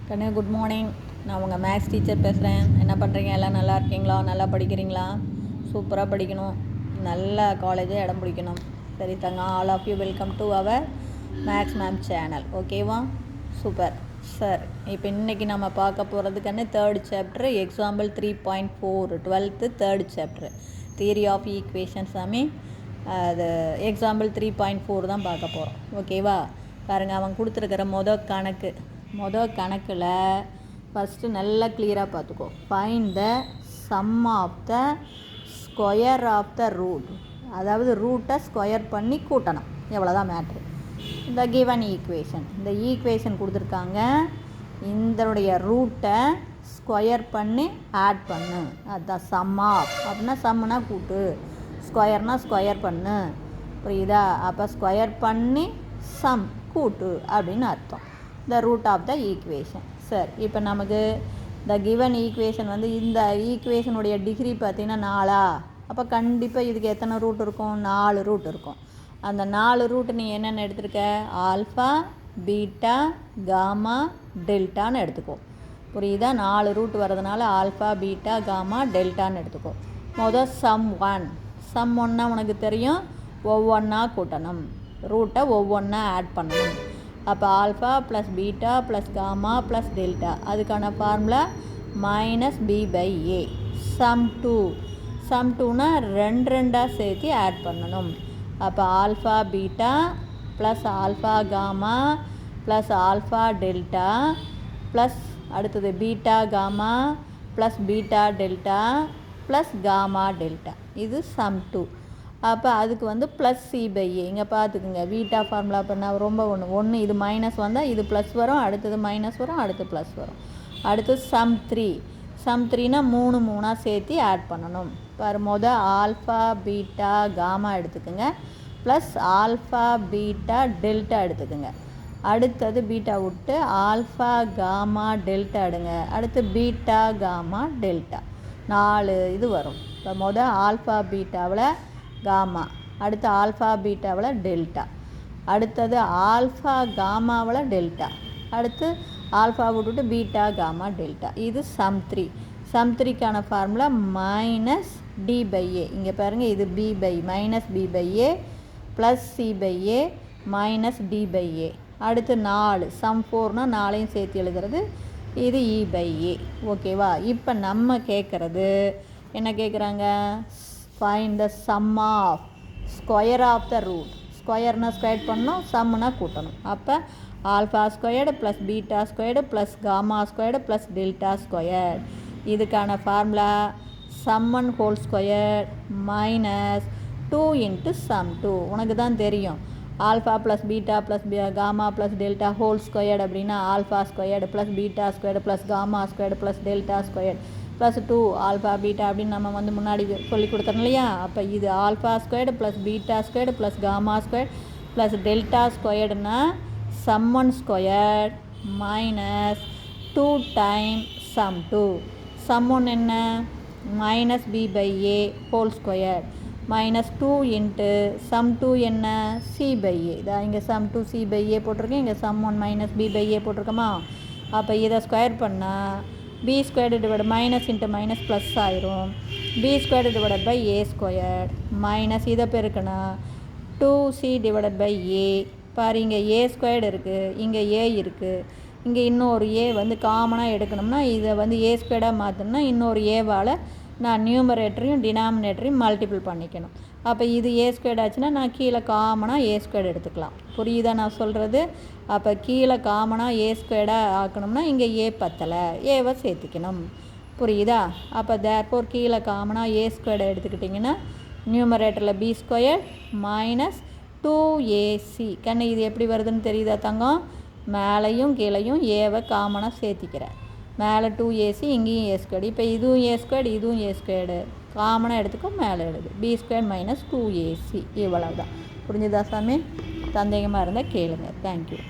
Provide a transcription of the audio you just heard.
கண்ணு good morning. நான் உங்கள் மேக்ஸ் டீச்சர் பேசுகிறேன். என்ன பண்ணுறீங்க? எல்லாம் நல்லா இருக்கீங்களா? நல்லா படிக்கிறீங்களா? சூப்பராக படிக்கணும். நல்ல காலேஜாக இடம் பிடிக்கணும். சரி தங்க, all of you welcome to our maths ma'am channel. ஓகேவா? Super sir. இப்போ இன்றைக்கி நம்ம பார்க்க போகிறதுக்கான third chapter example 3.4 12th third chapter theory of equations சாமி. அது எக்ஸாம்பிள் 3.4 தான் பார்க்க போகிறோம். ஓகேவா? பாருங்கள், அவன் கொடுத்துருக்கிற மொதல் கணக்கில் ஃபஸ்ட்டு நல்லா கிளியராக பார்த்துக்கோ. Find the sum of the square of the root, அதாவது ரூட்டை ஸ்கொயர் பண்ணி கூட்டணும். எவ்வளோதான் மேட்ரு. இந்த கிவன் ஈக்குவேஷன், இந்த ஈக்குவேஷன் கொடுத்துருக்காங்க. இதனுடைய ரூட்டை ஸ்கொயர் பண்ணி ஆட் பண்ணு, அதுதான் சம் ஆஃப். அப்படின்னா சம்முனா கூட்டு, ஸ்கொயர்னால் ஸ்கொயர் பண்ணு. புரியுதா? அப்போ ஸ்கொயர் பண்ணி சம் கூட்டு அப்படின்னு அர்த்தம். The root of the equation. சரி, இப்போ நமக்கு த கிவன் ஈக்குவேஷன் வந்து இந்த ஈக்குவேஷனுடைய டிகிரி பார்த்திங்கன்னா 4. அப்போ கண்டிப்பாக இதுக்கு எத்தனை ரூட் இருக்கும்? 4 ரூட் இருக்கும். அந்த 4 ரூட் நீ என்னென்ன எடுத்துருக்க? ஆல்ஃபா, பீட்டா, காமா, டெல்டான்னு எடுத்துக்கோ. புரியுதா? 4 ரூட் வர்றதுனால ஆல்ஃபா, பீட்டா, காமா, டெல்டான்னு எடுத்துக்கோ. மொதல் சம் 1 உனக்கு தெரியும். ஒவ்வொன்றா கூட்டணும், ரூட்டை ஒவ்வொன்றா ஆட் பண்ணணும். அப்போ alpha plus beta plus gamma plus delta, அதுக்கான ஃபார்முலா -b/a. சம் 2னா 2 சேர்த்து ஆட் பண்ணணும். அப்போ alpha beta plus alpha gamma plus alpha delta plus அடுத்தது beta gamma plus beta delta plus gamma delta. இது சம் 2. அப்போ அதுக்கு வந்து +c/a. இங்கே பார்த்துக்குங்க, பீட்டா ஃபார்முலா பண்ணால் ரொம்ப ஒன்று இது மைனஸ் வந்தால் இது ப்ளஸ் வரும், அடுத்தது மைனஸ் வரும், அடுத்து ப்ளஸ் வரும். அடுத்து சம் 3னா 3 சேர்த்து ஆட் பண்ணணும். மொதல் ஆல்ஃபா பீட்டா காமா எடுத்துக்கோங்க, ப்ளஸ் ஆல்ஃபா பீட்டா டெல்டா எடுத்துக்கோங்க. அடுத்தது பீட்டா விட்டு ஆல்ஃபா காமா டெல்டா எடுங்க. அடுத்து பீட்டா காமா டெல்டா, 4 இது வரும். இப்போ மொதல் ஆல்ஃபா பீட்டாவில் காமா, அடுத்து ஆல்ஃபா பீட்டாவில் டெல்டா, அடுத்தது ஆல்ஃபா காமாவில் டெல்டா, அடுத்து ஆல்ஃபா விட்டுட்டு பீட்டா காமா டெல்டா. இது சம் 3. சம் 3க்கான ஃபார்முலா -d/a. இங்கே பாருங்கள், இது -b/a plus c/a minus d/a. அடுத்து 4 சம் 4னா 4ஐயும் சேர்த்து எழுதுறது. இது e/a. ஓகேவா? இப்போ நம்ம கேட்குறது என்ன கேட்குறாங்க? Find the sum of square of the root. ஸ்கொயர்னா ஸ்கொயர் பண்ணணும், சம்முனா கூட்டணும். அப்போ alpha squared plus beta squared plus gamma squared plus delta square. இதுக்கான ஃபார்முலா சம்1 whole square minus 2 into sum 2. உனக்கு தான் தெரியும். Alpha plus beta plus gamma plus delta whole squared அப்படின்னா alpha squared plus beta squared plus gamma squared plus delta squared plus 2 alpha beta அப்படின்னு நம்ம வந்து முன்னாடி சொல்லி கொடுத்தோம் இல்லையா? அப்போ இது alpha squared plus beta squared plus gamma squared plus டெல்டா ஸ்கொயர்டுனா சம்1 ஸ்கொயர்டு மைனஸ் 2 டைம் சம் 2. சம்1 என்ன? -b/a whole square minus 2 into sum 2 என்ன? c/a. இதான் இங்கே சம் 2 c/a போட்டிருக்கேன், இங்கே சம்1 -b/a போட்டிருக்கோமா? அப்போ இதை ஸ்கொயர் பண்ணால் b squared divide minus into minus plus ஆயிரும். b squared divide by a squared minus இதை பெருக்குனா 2c/a. பாரு, இங்கே a ஸ்கொயர்டு இருக்குது, இங்கே a இருக்குது, இங்கே இன்னொரு a வந்து காமனாக எடுக்கணும்னா இதை வந்து a ஸ்கொயர்டாக மாற்றணும்னா இன்னொரு ஏவால் நான் நியூமரேட்டரையும் டினாமினேட்டரையும் மல்டிபிள் பண்ணிக்கணும். அப்போ இது a ஸ்கொயர்டு ஆச்சுன்னா நான் கீழே காமனாக a ஸ்கொயர்டு எடுத்துக்கலாம். புரியுதா நான் சொல்கிறது? அப்போ கீழே காமனாக a ஸ்கொயர்டாக ஆக்கணும்னா இங்கே a பத்தலை, ஏவை சேர்த்துக்கணும். புரியுதா? அப்போ தேர்ஃபோர் கீழே காமனாக a ஸ்கொயர்டை எடுத்துக்கிட்டிங்கன்னா நியூமரேட்டரில் b ஸ்கொயர் மைனஸ் 2ac. கண்ணு இது எப்படி வருதுன்னு தெரியுதா தங்கம்? மேலேயும் கீழேயும் ஏவை காமனாக சேர்த்திக்கிறேன். மேலே 2ac, இங்கேயும் a ஸ்கொயர்டு. இப்போ இதுவும் a ஸ்கொயர்டு, இதுவும் a ஸ்கொயர்டு, காமனாக எடுத்துக்கோ, மேலே எழுது b ஸ்கொயர் மைனஸ் 2ac. இவ்வளவுதான். புரிஞ்சுதா சாமி? சந்தேகமாக இருந்தால் கேளுங்க. தேங்க்யூ.